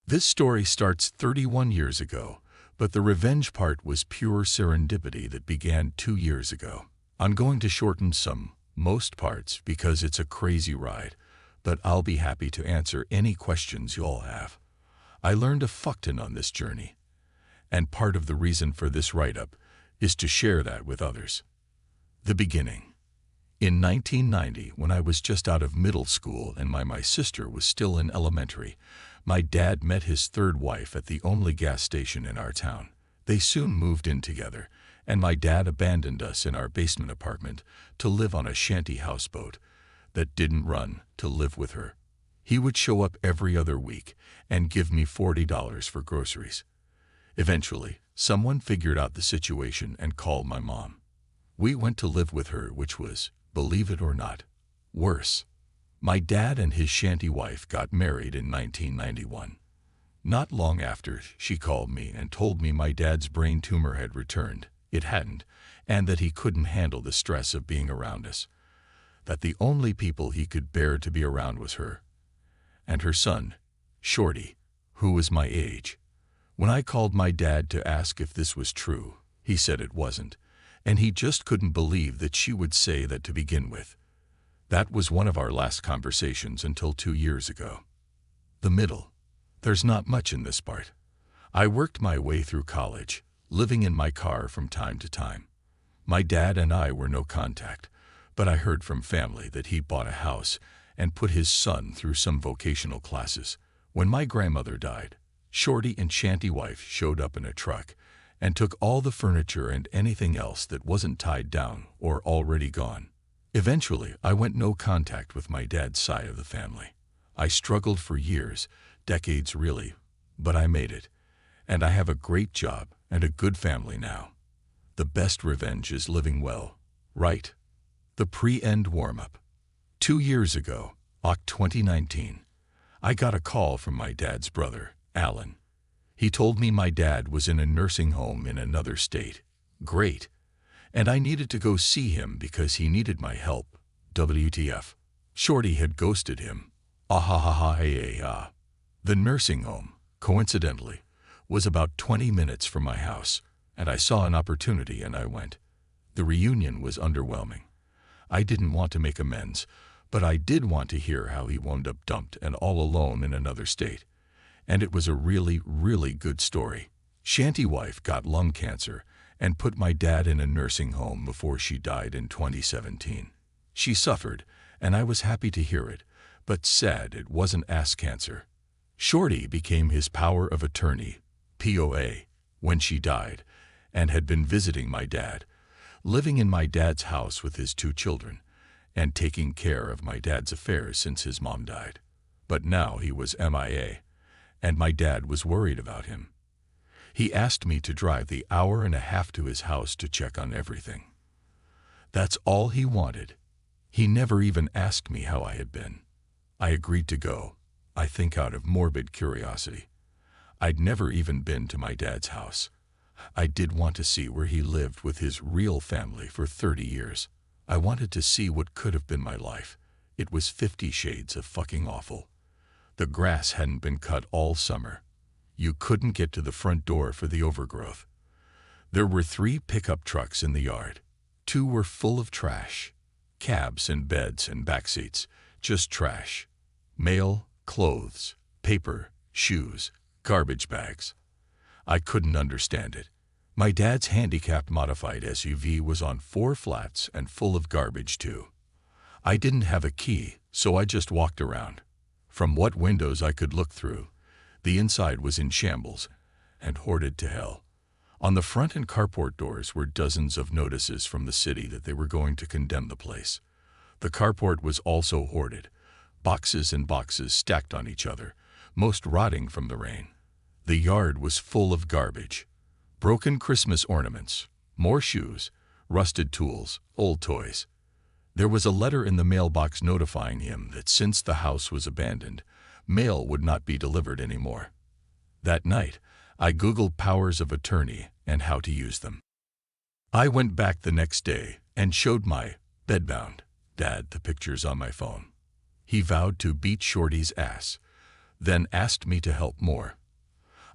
This story starts 31 years ago, but the revenge part was pure serendipity that began 2 years ago. I'm going to shorten most parts because it's a crazy ride, but I'll be happy to answer any questions you all have. I learned a fuckton on this journey, and part of the reason for this write-up is to share that with others. The beginning. In 1990, when I was just out of middle school and my sister was still in elementary, my dad met his third wife at the only gas station in our town. They soon moved in together, and my dad abandoned us in our basement apartment to live on a shanty houseboat that didn't run to live with her. He would show up every other week and give me $40 for groceries. Eventually, someone figured out the situation and called my mom. We went to live with her, which was, believe it or not, worse. My dad and his shanty wife got married in 1991. Not long after, she called me and told me my dad's brain tumor had returned. It hadn't, and that he couldn't handle the stress of being around us. That the only people he could bear to be around was her. And her son, Shorty, who was my age. When I called my dad to ask if this was true, he said it wasn't, and he just couldn't believe that she would say that to begin with. That was one of our last conversations until 2 years ago. The middle. There's not much in this part. I worked my way through college, living in my car from time to time. My dad and I were no contact, but I heard from family that he bought a house and put his son through some vocational classes. When my grandmother died, Shorty and shanty wife showed up in a truck and took all the furniture and anything else that wasn't tied down or already gone. Eventually, I went no contact with my dad's side of the family. I struggled for years, decades really, but I made it. And I have a great job and a good family now. The best revenge is living well, right? The pre-end warm-up. 2 years ago, Oct 2019, I got a call from my dad's brother, Alan. He told me my dad was in a nursing home in another state. Great. And I needed to go see him because he needed my help. WTF. Shorty had ghosted him. Ah. The nursing home, coincidentally, was about 20 minutes from my house, and I saw an opportunity and I went. The reunion was underwhelming. I didn't want to make amends, but I did want to hear how he wound up dumped and all alone in another state. And it was a really, really good story. Shanty wife got lung cancer and put my dad in a nursing home before she died in 2017. She suffered, and I was happy to hear it, but sad it wasn't ass cancer. Shorty became his power of attorney, POA, when she died, and had been visiting my dad, living in my dad's house with his 2 children, and taking care of my dad's affairs since his mom died. But now he was MIA, and my dad was worried about him. He asked me to drive the hour and a half to his house to check on everything. That's all he wanted. He never even asked me how I had been. I agreed to go, I think out of morbid curiosity. I'd never even been to my dad's house. I did want to see where he lived with his real family for 30 years. I wanted to see what could have been my life. It was 50 shades of fucking awful. The grass hadn't been cut all summer. You couldn't get to the front door for the overgrowth. There were 3 pickup trucks in the yard. 2 were full of trash. Cabs and beds and backseats, just trash. Mail, clothes, paper, shoes, garbage bags. I couldn't understand it. My dad's handicapped modified SUV was on 4 flats and full of garbage too. I didn't have a key, so I just walked around. From what windows I could look through, the inside was in shambles and hoarded to hell. On the front and carport doors were dozens of notices from the city that they were going to condemn the place. The carport was also hoarded, boxes and boxes stacked on each other, most rotting from the rain. The yard was full of garbage. Broken Christmas ornaments, more shoes, rusted tools, old toys. There was a letter in the mailbox notifying him that since the house was abandoned, mail would not be delivered anymore. That night, I Googled powers of attorney and how to use them. I went back the next day and showed my bedbound dad the pictures on my phone. He vowed to beat Shorty's ass. then asked me to help more.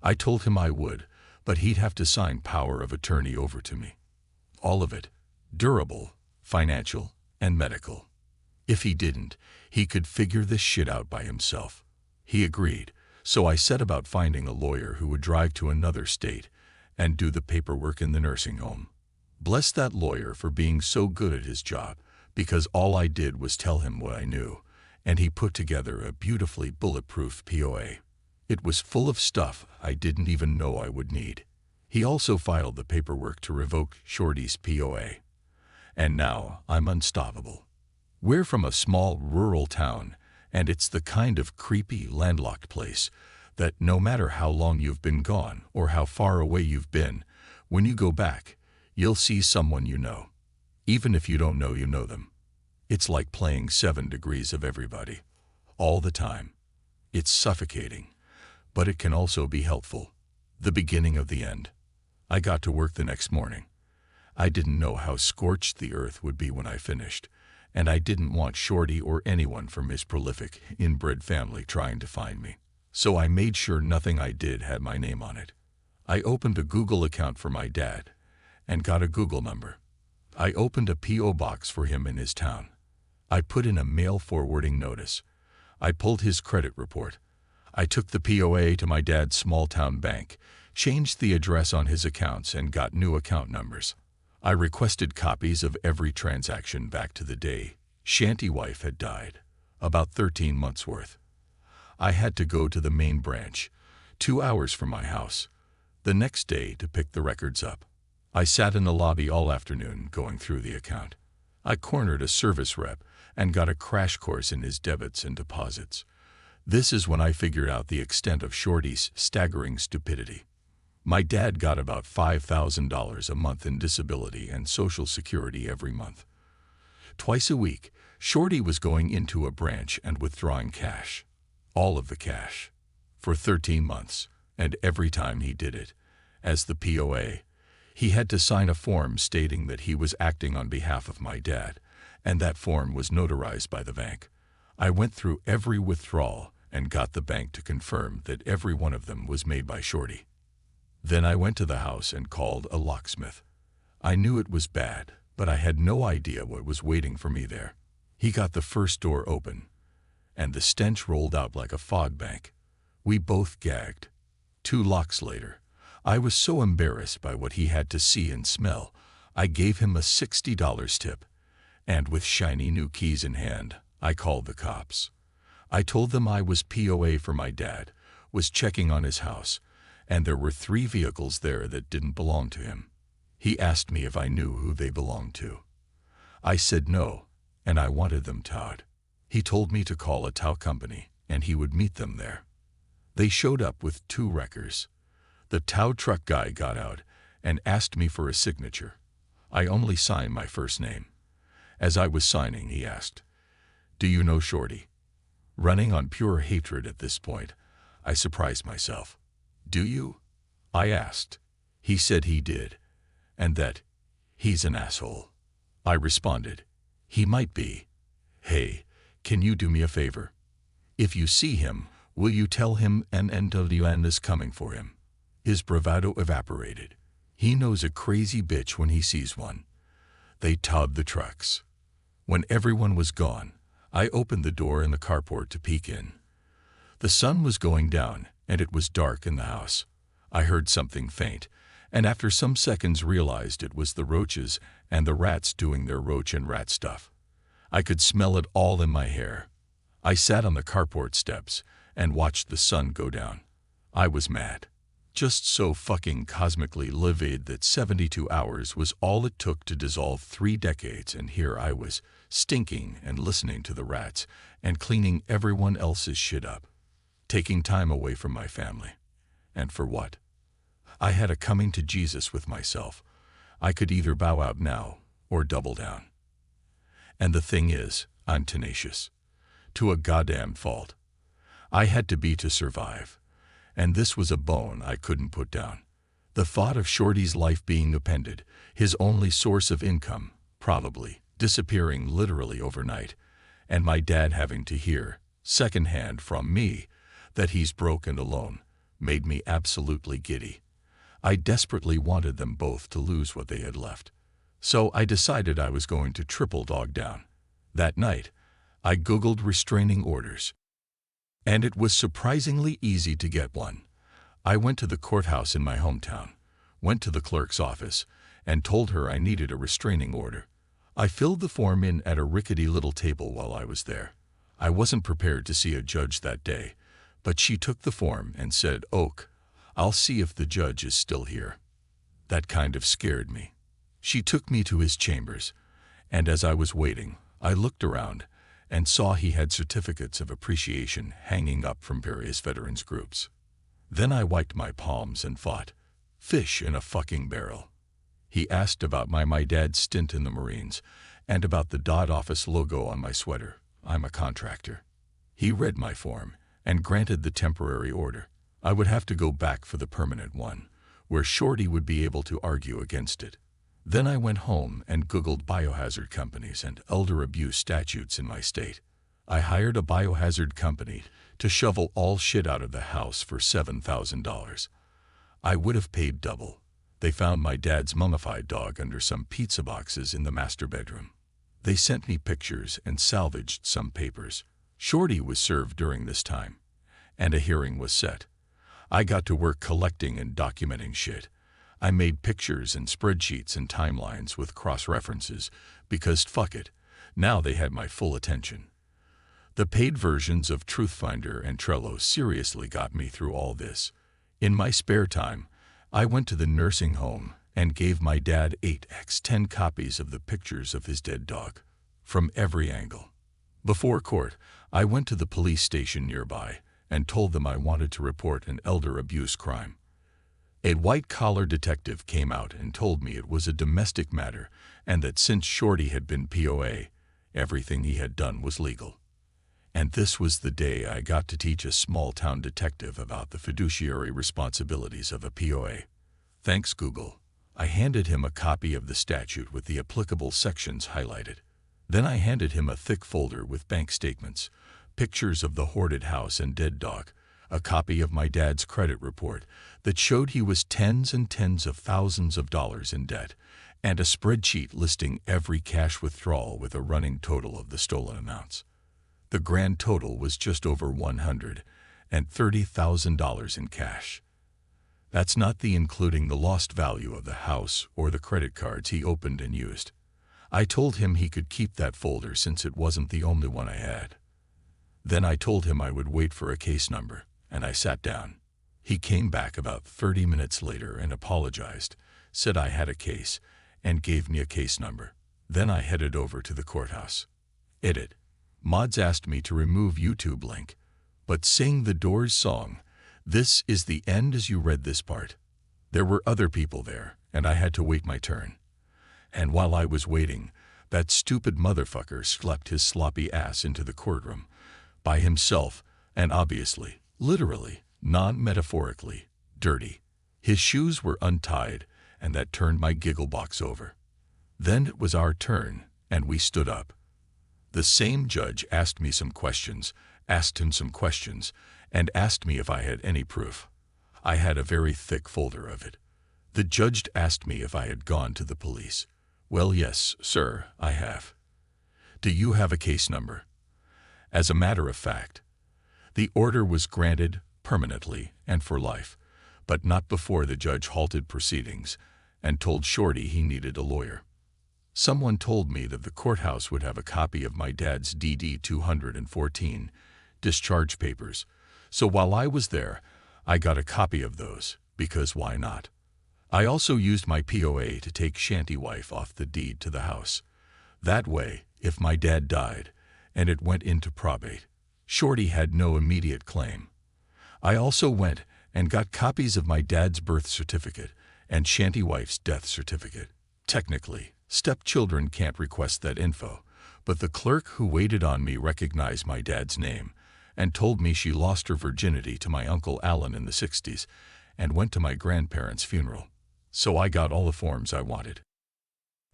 I told him I would, but he'd have to sign power of attorney over to me. All of it, durable, financial, and medical. If he didn't, he could figure this shit out by himself. He agreed, so I set about finding a lawyer who would drive to another state and do the paperwork in the nursing home. Bless that lawyer for being so good at his job, because all I did was tell him what I knew, and he put together a beautifully bulletproof POA. It was full of stuff I didn't even know I would need. He also filed the paperwork to revoke Shorty's POA. And now I'm unstoppable. We're from a small rural town, and it's the kind of creepy, landlocked place that no matter how long you've been gone or how far away you've been, when you go back, you'll see someone you know. Even if you don't know you know them. It's like playing 7 Degrees of Everybody. All the time. It's suffocating, but it can also be helpful. The beginning of the end. I got to work the next morning. I didn't know how scorched the earth would be when I finished, and I didn't want Shorty or anyone from his prolific, inbred family trying to find me. So I made sure nothing I did had my name on it. I opened a Google account for my dad and got a Google number. I opened a P.O. box for him in his town. I put in a mail forwarding notice. I pulled his credit report. I took the POA to my dad's small town bank, changed the address on his accounts, and got new account numbers. I requested copies of every transaction back to the day Shanty wife had died, about 13 months worth. I had to go to the main branch, 2 hours from my house, the next day to pick the records up. I sat in the lobby all afternoon going through the account. I cornered a service rep and got a crash course in his debits and deposits. This is when I figured out the extent of Shorty's staggering stupidity. My dad got about $5,000 a month in disability and Social Security every month. Twice a week, Shorty was going into a branch and withdrawing cash. All of the cash. For 13 months, and every time he did it, as the POA, he had to sign a form stating that he was acting on behalf of my dad, and that form was notarized by the bank. I went through every withdrawal and got the bank to confirm that every one of them was made by Shorty. Then I went to the house and called a locksmith. I knew it was bad, but I had no idea what was waiting for me there. He got the first door open, and the stench rolled out like a fog bank. We both gagged. 2 locks later, I was so embarrassed by what he had to see and smell, I gave him a $60 tip, and with shiny new keys in hand, I called the cops. I told them I was POA for my dad, was checking on his house, and there were 3 vehicles there that didn't belong to him. He asked me if I knew who they belonged to. I said no, and I wanted them towed. He told me to call a tow company, and he would meet them there. They showed up with 2 wreckers. The tow truck guy got out and asked me for a signature. I only signed my first name. As I was signing, he asked, "Do you know Shorty?" Running on pure hatred at this point, I surprised myself. "Do you?" I asked. He said he did, and that he's an asshole. I responded, "He might be. Hey, can you do me a favor? If you see him, will you tell him an NWN is coming for him?" His bravado evaporated. He knows a crazy bitch when he sees one. They towed the trucks. When everyone was gone, I opened the door in the carport to peek in. The sun was going down, and it was dark in the house. I heard something faint, and after some seconds realized it was the roaches and the rats doing their roach and rat stuff. I could smell it all in my hair. I sat on the carport steps and watched the sun go down. I was mad. Just so fucking cosmically livid that 72 hours was all it took to dissolve 3 decades, and here I was, stinking and listening to the rats and cleaning everyone else's shit up. Taking time away from my family. And for what? I had a coming to Jesus with myself. I could either bow out now or double down. And the thing is, I'm tenacious. To a goddamn fault. I had to be to survive. And this was a bone I couldn't put down. The thought of Shorty's life being upended, his only source of income, probably, disappearing literally overnight, and my dad having to hear, secondhand from me, that he's broke and alone, made me absolutely giddy. I desperately wanted them both to lose what they had left. So I decided I was going to triple dog down. That night, I Googled restraining orders. And it was surprisingly easy to get one. I went to the courthouse in my hometown, went to the clerk's office, and told her I needed a restraining order. I filled the form in at a rickety little table while I was there. I wasn't prepared to see a judge that day, but she took the form and said, "Oak, I'll see if the judge is still here." That kind of scared me. She took me to his chambers, and as I was waiting, I looked around and saw he had certificates of appreciation hanging up from various veterans groups. Then I wiped my palms and thought, fish in a fucking barrel. He asked about my dad's stint in the Marines and about the Dodd office logo on my sweater. I'm a contractor. He read my form and granted the temporary order. I would have to go back for the permanent one, where Shorty would be able to argue against it. Then I went home and Googled biohazard companies and elder abuse statutes in my state. I hired a biohazard company to shovel all shit out of the house for $7,000. I would have paid double. They found my dad's mummified dog under some pizza boxes in the master bedroom. They sent me pictures and salvaged some papers. Shorty was served during this time, and a hearing was set. I got to work collecting and documenting shit. I made pictures and spreadsheets and timelines with cross-references because fuck it, now they had my full attention. The paid versions of Truthfinder and Trello seriously got me through all this. In my spare time, I went to the nursing home and gave my dad 8x10 copies of the pictures of his dead dog, from every angle. Before court, I went to the police station nearby and told them I wanted to report an elder abuse crime. A white-collar detective came out and told me it was a domestic matter and that since Shorty had been POA, everything he had done was legal. And this was the day I got to teach a small-town detective about the fiduciary responsibilities of a POA. Thanks, Google. I handed him a copy of the statute with the applicable sections highlighted. Then I handed him a thick folder with bank statements, pictures of the hoarded house and dead dog, a copy of my dad's credit report that showed he was tens and tens of thousands of dollars in debt, and a spreadsheet listing every cash withdrawal with a running total of the stolen amounts. The grand total was just over $130,000 in cash. That's not including the lost value of the house or the credit cards he opened and used. I told him he could keep that folder since it wasn't the only one I had. Then I told him I would wait for a case number, and I sat down. He came back about 30 minutes later and apologized, said I had a case, and gave me a case number. Then I headed over to the courthouse. Edit. Mods asked me to remove YouTube link, but sing the Doors song. This is the end as you read this part. There were other people there, and I had to wait my turn. And while I was waiting, that stupid motherfucker slept his sloppy ass into the courtroom, by himself, and obviously, literally, non-metaphorically, dirty. His shoes were untied, and that turned my giggle box over. Then it was our turn, and we stood up. The same judge asked me some questions, asked him some questions, and asked me if I had any proof. I had a very thick folder of it. The judge asked me if I had gone to the police. Well, yes, sir, I have. Do you have a case number? As a matter of fact, the order was granted permanently and for life, but not before the judge halted proceedings and told Shorty he needed a lawyer. Someone told me that the courthouse would have a copy of my dad's DD 214 discharge papers, so while I was there, I got a copy of those, because why not? I also used my POA to take Shanty Wife off the deed to the house. That way, if my dad died, and it went into probate, Shorty had no immediate claim. I also went and got copies of my dad's birth certificate and Shanty Wife's death certificate. Technically, stepchildren can't request that info, but the clerk who waited on me recognized my dad's name and told me she lost her virginity to my Uncle Alan in the 60s and went to my grandparents' funeral. So I got all the forms I wanted.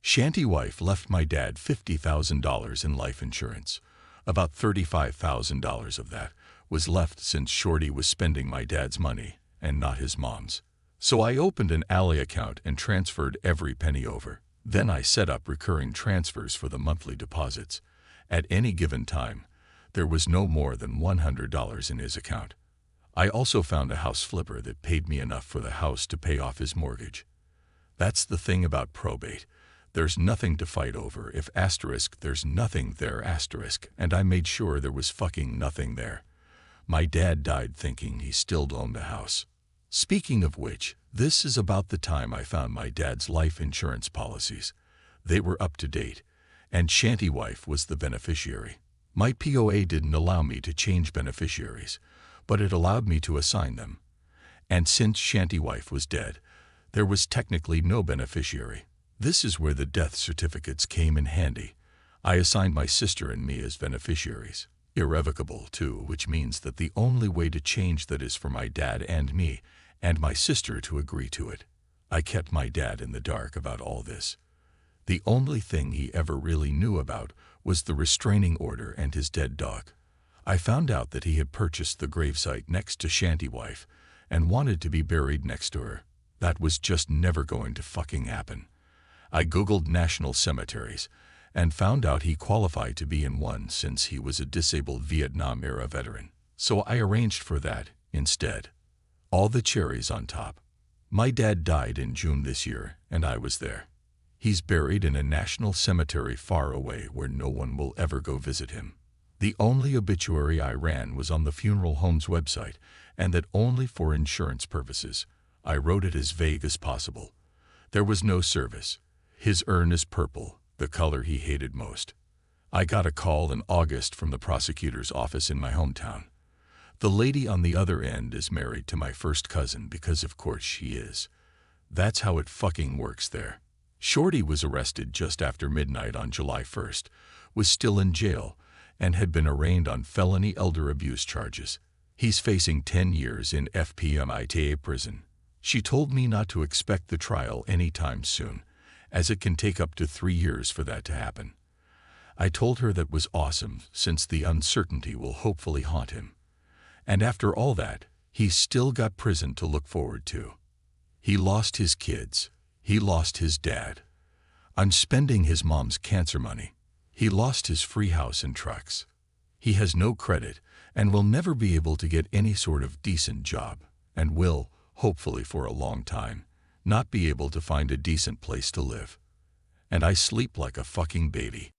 Shanty Wife left my dad $50,000 in life insurance. About $35,000 of that was left since Shorty was spending my dad's money and not his mom's. So I opened an Ally account and transferred every penny over. Then I set up recurring transfers for the monthly deposits. At any given time, there was no more than $100 in his account. I also found a house flipper that paid me enough for the house to pay off his mortgage. That's the thing about probate. There's nothing to fight over if asterisk there's nothing there asterisk, and I made sure there was fucking nothing there. My dad died thinking he still owned the house. Speaking of which, this is about the time I found my dad's life insurance policies. They were up to date, and Shanty Wife was the beneficiary. My POA didn't allow me to change beneficiaries, but it allowed me to assign them. And since Shanty Wife was dead, there was technically no beneficiary. This is where the death certificates came in handy. I assigned my sister and me as beneficiaries. Irrevocable, too, which means that the only way to change that is for my dad and me, and my sister to agree to it. I kept my dad in the dark about all this. The only thing he ever really knew about was the restraining order and his dead dog. I found out that he had purchased the gravesite next to Shanty Wife and wanted to be buried next to her. That was just never going to fucking happen. I googled national cemeteries and found out he qualified to be in one since he was a disabled Vietnam-era veteran. So I arranged for that instead. All the cherries on top. My dad died in June this year, and I was there. He's buried in a national cemetery far away where no one will ever go visit him. The only obituary I ran was on the funeral home's website, and that only for insurance purposes. I wrote it as vague as possible. There was no service. His urn is purple, the color he hated most. I got a call in August from the prosecutor's office in my hometown. The lady on the other end is married to my first cousin because of course she is. That's how it fucking works there. Shorty was arrested just after midnight on July 1st, was still in jail, and had been arraigned on felony elder abuse charges. He's facing 10 years in FPMITA prison. She told me not to expect the trial anytime soon, as it can take up to 3 years for that to happen. I told her that was awesome since the uncertainty will hopefully haunt him. And after all that, he's still got prison to look forward to. He lost his kids. He lost his dad. I'm spending his mom's cancer money. He lost his free house and trucks. He has no credit and will never be able to get any sort of decent job, and will, hopefully for a long time, not be able to find a decent place to live. And I sleep like a fucking baby.